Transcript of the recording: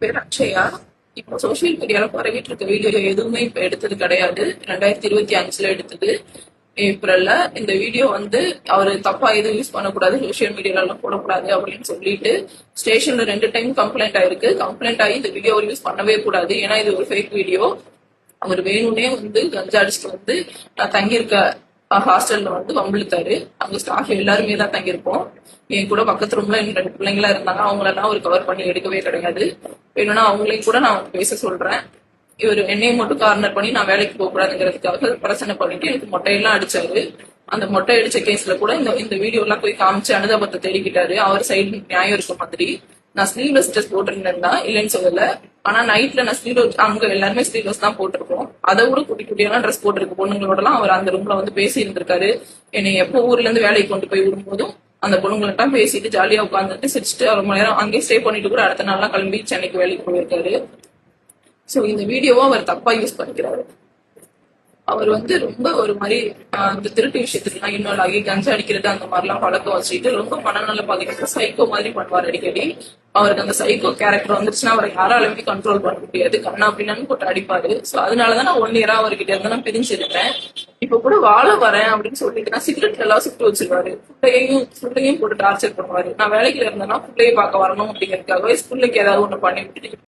பேர் அக்ஷயா. இப்போ சோசியல் மீடியால பரவிட்டு இருக்க வீடியோ எதுவுமே இப்ப எடுத்தது கிடையாது. 2025 எடுத்தது ஏப்ரல்ல. இந்த வீடியோ அவரு தப்பா எதுவும் யூஸ் பண்ணக்கூடாது, சோசியல் மீடியால எல்லாம் போடக்கூடாது அப்படின்னு சொல்லிட்டு ஸ்டேஷன்ல 2 டைம் கம்ப்ளைண்ட் ஆயிருக்கு. கம்ப்ளைண்ட் ஆகி இந்த வீடியோ யூஸ் பண்ணவே கூடாது, ஏன்னா இது ஒரு ஃபேக் வீடியோ. அவர் வேணும்னே கஞ்சா அடிச்சுட்டு நான் தங்கியிருக்க ஹாஸ்டல்ல வம்பிழுத்தாரு. அங்க ஸ்டாஃப் எல்லாருமே தான் தங்கியிருப்போம். என் கூட பக்கத்து ரூம்ல 2 பிள்ளைங்களா இருந்தாங்க. அவங்களெல்லாம் ஒரு கவர் பண்ணி எடுக்கவே கிடையாது. வேணும்னா அவங்களையும் கூட நான் பேச சொல்றேன். இவர் என்னையும் மட்டும் கார்னர் பண்ணி நான் வேலைக்கு போக கூடாதுங்கிறதுக்காக பிரச்சனை பண்ணிட்டு எனக்கு மொட்டையெல்லாம் அடிச்சாரு. அந்த மொட்டை அடிச்ச கேஸ்ல கூட இந்த வீடியோ எல்லாம் போய் காமிச்சு அனுதாபத்தை தேடிக்கிட்டாரு. அவர் சைடு நியாயம் இருக்க மாதிரி. நான் ஸ்லீவ்லெஸ் ட்ரெஸ் போட்டிருந்தேன் தான், இல்லைன்னு சொல்லல. ஆனா நைட்ல நான் ஸ்லீவ்லெஸ், அங்க எல்லாருமே ஸ்லீவ்லெஸ் தான் போட்டிருக்கோம். அதை விட குட்டி குட்டியெல்லாம் ட்ரெஸ் போட்டிருக்க பொண்ணுங்களோட எல்லாம் அவர் அந்த ரூம்ல பேசி இருந்திருக்காரு. என்னை எப்போ ஊர்ல இருந்து வேலைக்கு கொண்டு போய் விடும்போதும் அந்த பொண்ணுங்கள்ட்ட பேசிட்டு ஜாலியா உட்காந்துட்டு சிரிச்சுட்டு ரொம்ப நேரம் அங்கேயே ஸ்டே பண்ணிட்டு கூட அடுத்த நாள்லாம் கிளம்பி சென்னைக்கு வேலைக்கு போயிருக்காரு. சோ இந்த வீடியோவை அவர் தப்பா யூஸ் பண்ணிக்கிறாரு. அவர் ரொம்ப ஒரு மாதிரி இந்த திருட்டு விஷயத்துலாம் இன்வால்வ் ஆகி கஞ்சா அடிக்கிறது அந்த மாதிரிலாம் பழக்கம் வச்சுட்டு ரொம்ப மனநல பாதிக்கிற சைக்கோ மாதிரி பண்ணுவார் அடிக்கடி. அவருக்கு அந்த சைக்கோ கேரக்டர் வந்துருச்சுன்னா அவரை யாராலுமே கண்ட்ரோல் பண்ண முடியாது. கண்ணா அப்படின்னு போட்டு அடிப்பாரு. சோ அதனாலதான் நான் 1 இயரா அவர்கிட்ட இருந்து நான் பிரிஞ்சிருக்கேன். இப்ப கூட வாழ வரேன் அப்படின்னு சொல்லிட்டு நான் சிகரெட் எல்லாம் சுட்டு வச்சிருவாரு. ஃபுட்டையும் போட்டு டார்ச்சர் பண்ணுவாரு. நான் வேலைக்கு இருந்தேன்னா ஃபுட்டையே பார்க்க வரணும் அப்படிங்கிறதுக்காகவே ஸ்கூல்லுக்கு ஏதாவது ஒண்ணு பண்ணி விட்டுட்டு